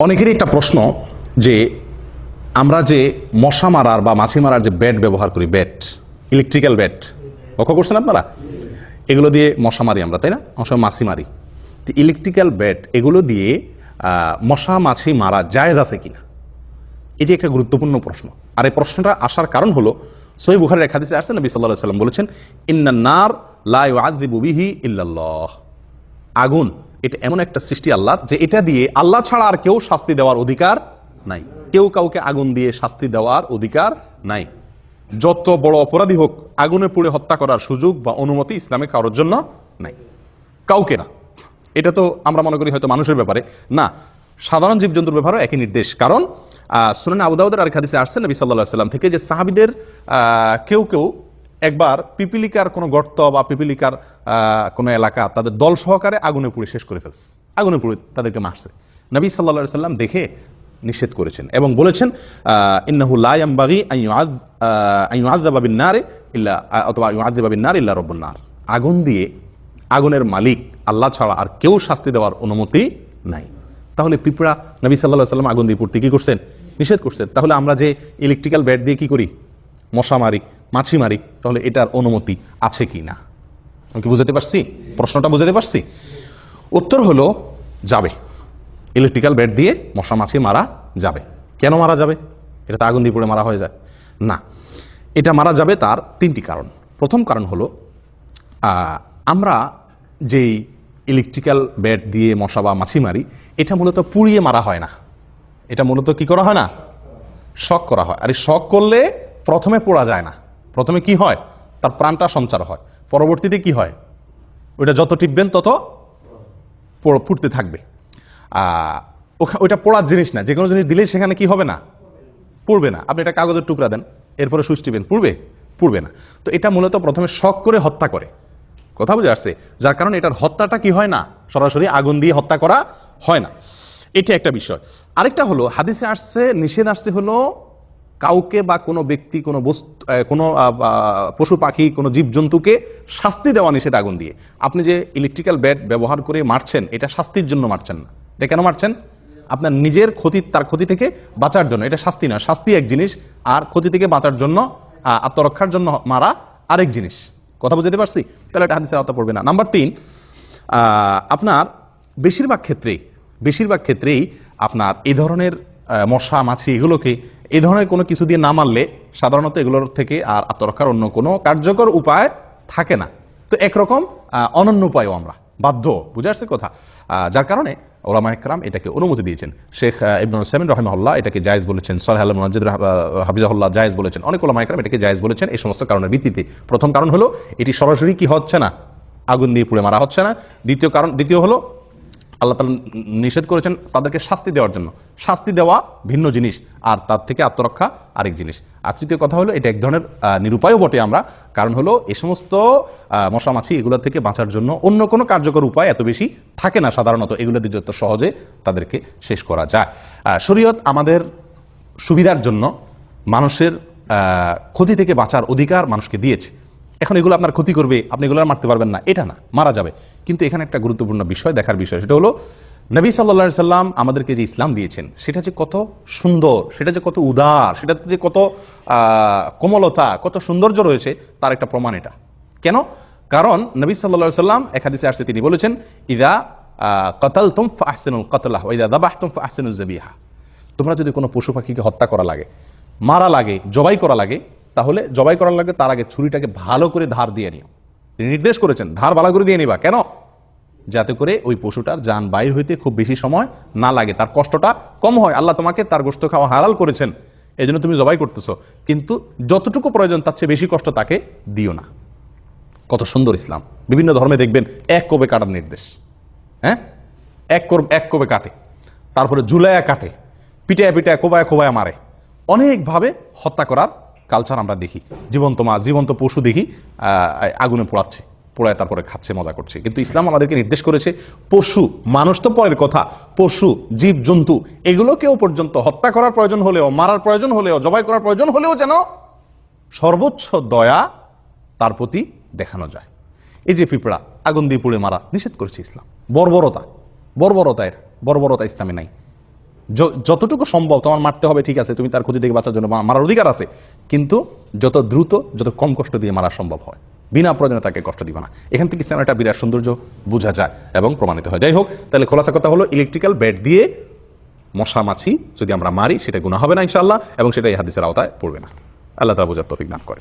অনেকেরই একটা প্রশ্ন যে আমরা যে মশা মারার বা মাছি মারার যে ব্যাট ব্যবহার করি, ব্যাট, ইলেকট্রিক্যাল ব্যাট, লক্ষ্য করছেন আপনারা? এগুলো দিয়ে মশা মারি আমরা, তাই না? মশা মাছি মারি। তো ইলেকট্রিক্যাল ব্যাট এগুলো দিয়ে মশা মাছি মারা জায়েজ আছে কিনা, এটি একটা গুরুত্বপূর্ণ প্রশ্ন। আর এই প্রশ্নটা আসার কারণ হলো সহিহ বুখারীর এক হাদিসে আসছে, নবী সাল্লাল্লাহু আলাইহি ওয়াসাল্লাম বলেছেন, ইন্নান নার লা ইউআযযিবু বিহি ইল্লাল্লাহ। আগুন এটা এমন একটা সৃষ্টি আল্লাহর যে এটা দিয়ে আল্লাহ ছাড়া আর কেউ শাস্তি দেওয়ার অধিকার নাই। কেউ কাউকে আগুন দিয়ে শাস্তি দেওয়ার অধিকার নাই। যত বড় অপরাধী হোক, আগুনে পুড়ে হত্যা করার সুযোগ বা অনুমতি ইসলামে কারোর জন্য নাই, কাউকে না। এটা তো আমরা মনে করি হয়তো মানুষের ব্যাপারে না, সাধারণ জীবজন্তুর ব্যাপারেও একই নির্দেশ। কারণ সুনানে আবু দাউদের আরেক হাদিসে আসছে নবী সাল্লাল্লাহু আলাইহি ওয়াসাল্লাম থেকে যে সাহাবীদের কেউ কেউ একবার পিপিলিকার কোনো গর্ত বা পিপিলিকার কোনো এলাকা তাদের দল সহকারে আগুনে পুড়ে শেষ করে ফেলছে, আগুনে পুড়ে তাদেরকে মারছে। নবী সাল্লাল্লাহু আলাইহি ওয়াসাল্লাম দেখে নিষেধ করেছেন এবং বলেছেন, ইন্নাহু লা ইয়ানবাগি আন ইউআযযাবা বিন-নারি ইল্লা অথবা ইউআযযাবা বিন-নারি ইল্লা রাব্বুন নার। আগুন দিয়ে আগুনের মালিক আল্লাহ ছাড়া আর কেউ শাস্তি দেওয়ার অনুমতি নাই। তাহলে পিঁপড়া নবী সাল্লাল্লাহু আলাইহি ওয়াসাল্লাম আগুন দিয়ে পুড়তে কি করছেন? নিষেধ করছেন। তাহলে আমরা যে ইলেকট্রিক্যাল ব্যাট দিয়ে কি করি, মশা মারি, মাছি মারি, তাহলে এটার অনুমতি আছে কি না? আমি কি বুঝাতে পারছি? প্রশ্নটা বুঝাতে পারছি? উত্তর হলো যাবে। ইলেকট্রিক্যাল ব্যাট দিয়ে মশা মাছি মারা যাবে। কেন মারা যাবে? এটা তো আগুন দিয়ে পুড়ে মারা হয়ে যায় না। এটা মারা যাবে তার তিনটি কারণ। প্রথম কারণ হলো আমরা যেই ইলেকট্রিক্যাল ব্যাট দিয়ে মশা বা মাছি মারি, এটা মূলত পুড়িয়ে মারা হয় না। এটা মূলত কি করা হয় না? শক করা হয়। আর এই শক করলে প্রথমে পোড়া যায় না। প্রথমে কি হয়? তার প্রাণটা সঞ্চার হয়। পরবর্তীতে কি হয়? ওইটা যত টিপবেন তত ফুটতে থাকবে। ওইটা পোড়ার জিনিস না। যে কোনো জিনিস দিলেই সেখানে কি হবে না? পুড়বে না। আপনি একটা কাগজের টুকরা দেন, এরপরে সুইচ টিপেন, পুড়বে না। তো এটা মূলত প্রথমে শক করে হত্যা করে। কথা বুঝে আসছে? যার কারণে এটার হত্যাটা কি হয় না, সরাসরি আগুন দিয়ে হত্যা করা হয় না। এটা একটা বিষয়। আরেকটা হলো হাদিসে আসছে, নিষেধ আসছে হলো কাউকে বা কোনো ব্যক্তি, কোনো বস্তু, কোনো পশু পাখি, কোনো জীবজন্তুকে শাস্তি দেওয়া নিষেধ আগুন দিয়ে। আপনি যে ইলেকট্রিক্যাল ব্যাট ব্যবহার করে মারছেন, এটা শাস্তির জন্য মারছেন না। এটা কেন মারছেন? আপনার নিজের ক্ষতি, তার ক্ষতি থেকে বাঁচার জন্য। এটা শাস্তি না। শাস্তি এক জিনিস, আর ক্ষতি থেকে বাঁচার জন্য, আত্মরক্ষার জন্য মারা আরেক জিনিস। কথা বুঝতে পারছি? তাহলে এটা হাদিসের আওতা পড়বে না। নাম্বার 3, আপনার বেশিরভাগ ক্ষেত্রেই আপনার এই ধরনের মশা মাছি এগুলোকে এই ধরনের কোনো কিছু দিয়ে না মারলে সাধারণত এগুলোর থেকে আর আত্মরক্ষার অন্য কোনো কার্যকর উপায় থাকে না। তো একরকম অনন্য উপায়ও আমরা বাধ্য। বুঝে আসছে কথা? যার কারণে ওলামায়ে কেরাম এটাকে অনুমতি দিয়েছেন। শেখ ইবনে উসাইমিন রাহিমাহুল্লাহ এটাকে জায়েজ বলেছেন, সালেহ আল মুনাজ্জিদ হাফিজাহুল্লাহ জায়েজ বলেছেন, অনেক ওলামায়ে কেরাম এটাকে জায়েজ বলেছেন এই সমস্ত কারণের ভিত্তিতে। প্রথম কারণ হলো এটি সরাসরি কি হচ্ছে না, আগুন দিয়ে পুড়ে মারা হচ্ছে না। দ্বিতীয় হলো আল্লাহ তাআলা নিষেধ করেছেন তাদেরকে শাস্তি দেওয়ার জন্য। শাস্তি দেওয়া ভিন্ন জিনিস, আর তার থেকে আত্মরক্ষা আরেক জিনিস। আর তৃতীয় কথা হলো এটা এক ধরনের নিরুপায়ও বটে আমরা। কারণ হলো এই সমস্ত মশা মাছি এগুলো থেকে বাঁচার জন্য অন্য কোনো কার্যকর উপায় এত বেশি থাকে না সাধারণত। এগুলো দিয়ে যত সহজে তাদেরকে শেষ করা যায়। শরীয়ত আমাদের সুবিধার জন্য মানুষের ক্ষতি থেকে বাঁচার অধিকার মানুষকে দিয়েছে। এখন এগুলো আপনার ক্ষতি করবে, আপনি এগুলো আর মারতে পারবেন না, এটা না, মারা যাবে। কিন্তু এখানে একটা গুরুত্বপূর্ণ বিষয়, দেখার বিষয়, সেটা হলো নবী সাল্লাল্লাহু আলাইহি সাল্লাম আমাদেরকে যে ইসলাম দিয়েছেন সেটা যে কত সুন্দর, সেটা যে কত উদার, সেটাতে যে কত কোমলতা, কত সৌন্দর্য রয়েছে, তার একটা প্রমাণ এটা। কেন? কারণ নবী সাল্লাল্লাহু আলাইহি সাল্লাম এক হাদিসে আসছে, তিনি বলেছেন, ইযা কাতালতুম ফাহসিনুল কাতলাহ ওয়া ইযা যাবাহতুম ফাহসিনুজ যাবিহা। তোমরা যদি কোনো পশু পাখিকে হত্যা করা লাগে, মারা লাগে, জবাই করা লাগে, তাহলে জবাই করার লাগে তার আগে ছুরিটাকে ভালো করে ধার দিয়ে নিও। তিনি নির্দেশ করেছেন ধার ভালো করে দিয়ে নিবা। কেন? যাতে করে ওই পশুটার জান বাইর হইতে খুব বেশি সময় না লাগে, তার কষ্টটা কম হয়। আল্লাহ তোমাকে তার গোশত খাওয়া হালাল করেছেন, এই জন্য তুমি জবাই করতেছো, কিন্তু যতটুকু প্রয়োজন তার চেয়ে বেশি কষ্ট তাকে দিও না। কত সুন্দর ইসলাম! বিভিন্ন ধর্মে দেখবেন এক কোবে কাটার নির্দেশ। হ্যাঁ, এক কোবে কাটে, তারপরে ঝুলায়া কাটে, পিটায় পিটায় কোবায় মারে। অনেকভাবে হত্যা করার কালচার আমরা দেখি। জীবন্ত মাছ, জীবন্ত পশু দেখি আগুনে পোড়ায় তারপরে খাচ্ছে, মজা করছে। কিন্তু ইসলাম আমাদেরকে নির্দেশ করেছে পশু, মানুষ তো পরের কথা, পশু, জীব জন্তু এগুলোকেও পর্যন্ত হত্যা করার প্রয়োজন হলেও, মারার প্রয়োজন হলেও, জবাই করার প্রয়োজন হলেও যেন সর্বোচ্চ দয়া তার প্রতি দেখানো যায়। এই যে পিঁপড়া আগুন দিয়ে পুড়ে মারা নিষেধ করেছে ইসলাম। বর্বরতা ইসলামে নাই। যতটুকু সম্ভব তোমার মারতে হবে, ঠিক আছে, তুমি তার ক্ষতি থেকে বাঁচার জন্য মারার অধিকার আছে, কিন্তু যত দ্রুত, যত কম কষ্ট দিয়ে মারা সম্ভব হয়, বিনা প্রয়োজনে তাকে কষ্ট দিবা না। এখান থেকে ইসলামের একটা বিরাট সৌন্দর্য বোঝা যায় এবং প্রমাণিত হয়। যাই হোক, তাহলে খোলাসা কথা হলো, ইলেকট্রিক্যাল ব্যাট দিয়ে মশা মাছি যদি আমরা মারি সেটা গুনাহ হবে না ইনশাআল্লাহ, এবং সেটা এই হাদিসের আওতায় পড়বে না। আল্লাহ তাআলা বোঝার তৌফিক দান করে।